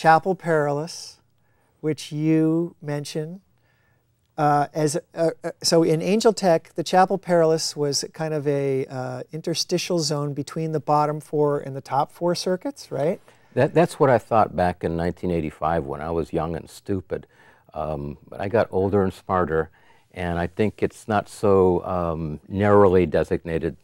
ChapelPerilous, which you mention so in Angel Tech, the ChapelPerilous was kind of a interstitial zone between the bottom 4 and the top 4 circuits, right? That's what I thought back in 1985 when I was young and stupid. But I got older and smarter, and I think it's not so narrowly designated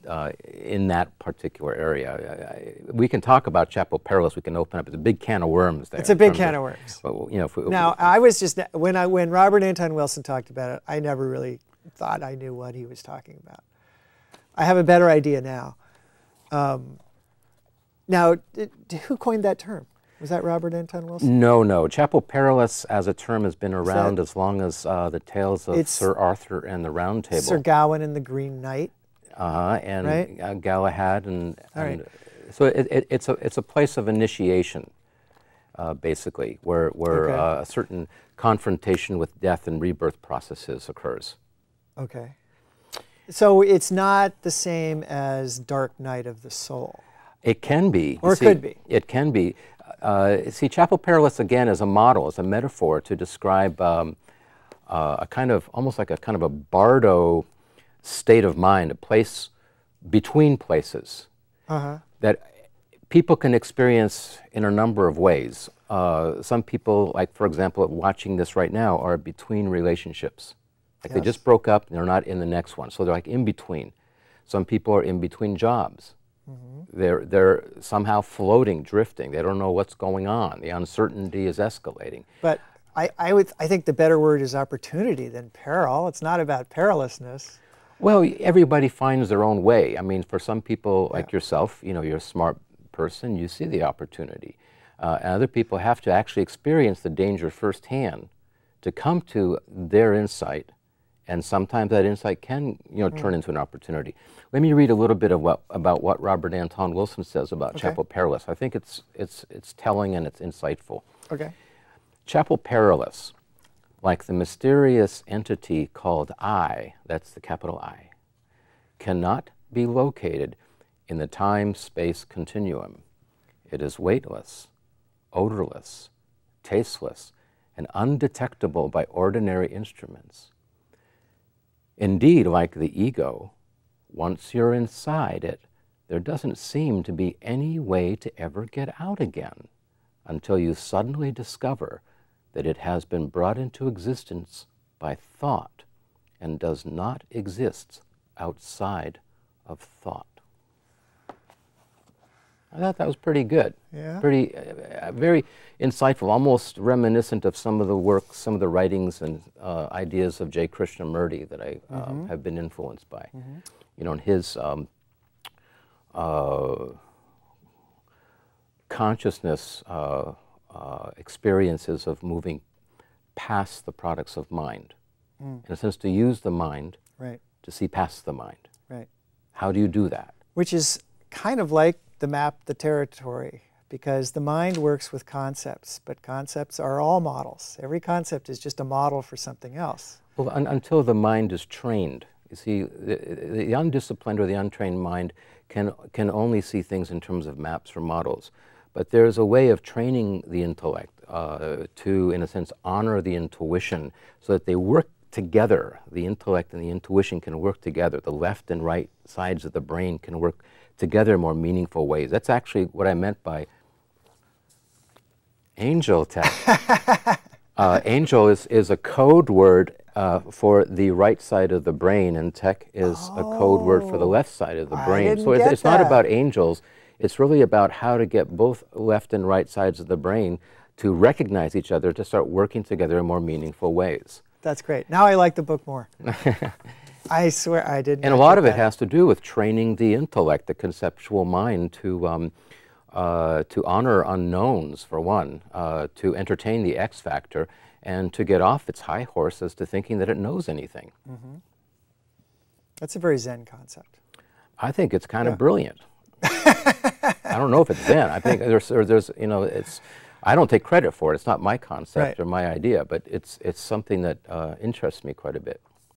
in that particular area. We can talk about ChapelPerilous. We can open up. It's a big can of worms there. It's a big can of worms. Well, you know, now, I was just, when Robert Anton Wilson talked about it, I never really thought I knew what he was talking about. I have a better idea now. Now, who coined that term? Was that Robert Anton Wilson? No, no. ChapelPerilous as a term has been around as long as the tales of Sir Arthur and the Round Table. Sir Gawain and the Green Knight. And right? Galahad. Right. So it's a place of initiation, basically, where a certain confrontation with death and rebirth processes occurs. Okay. So it's not the same as Dark Night of the Soul. It can be. Or it could be. It can be. See, ChapelPerilous again is a model, is a metaphor to describe a kind of, almost like a kind of a bardo state of mind, a place between places that people can experience in a number of ways. Some people, like for example, watching this right now, are between relationships. Like they just broke up and they're not in the next one, so they're like in between. Some people are in between jobs. They're somehow floating, drifting. They don't know what's going on. The uncertainty is escalating. But I think the better word is opportunity than peril. It's not about perilousness. Well, everybody finds their own way. I mean, for some people like yourself, you know, you're a smart person, you see the opportunity. And other people have to actually experience the danger firsthand to come to their insight. And sometimes that insight can, you know, turn into an opportunity. Let me read a little bit of about what Robert Anton Wilson says about ChapelPerilous. I think it's telling and it's insightful. Okay. ChapelPerilous, like the mysterious entity called I, that's the capital I, cannot be located in the time-space continuum. It is weightless, odorless, tasteless, and undetectable by ordinary instruments. Indeed, like the ego, once you're inside it, there doesn't seem to be any way to ever get out again until you suddenly discover that it has been brought into existence by thought and does not exist outside of thought. I thought that was pretty good. Yeah. Pretty, very insightful, almost reminiscent of some of the work, some of the writings and ideas of J. Krishnamurti that I have been influenced by. You know, in his consciousness experiences of moving past the products of mind. In a sense, to use the mind to see past the mind. How do you do that? Which is kind of like the map, the territory, because the mind works with concepts, but concepts are all models. Every concept is just a model for something else. Well, until the mind is trained. You see, the undisciplined or the untrained mind can only see things in terms of maps or models. But there's a way of training the intellect to, in a sense, honor the intuition so that they work together. The intellect and the intuition can work together. The left and right sides of the brain can work together in more meaningful ways. That's actually what I meant by Angel Tech. Angel is a code word for the right side of the brain, and tech is a code word for the left side of the brain. So it's not about angels. It's really about how to get both left and right sides of the brain to recognize each other, to start working together in more meaningful ways. That's great. Now I like the book more. I swear I didn't. And a lot of it has to do with training the intellect, the conceptual mind, to honor unknowns, for one, to entertain the X factor, and to get off its high horse as to thinking that it knows anything. That's a very Zen concept. I think it's kind of brilliant. I don't know if it's Zen. I think there's you know, I don't take credit for it. It's not my concept or my idea, but it's something that interests me quite a bit.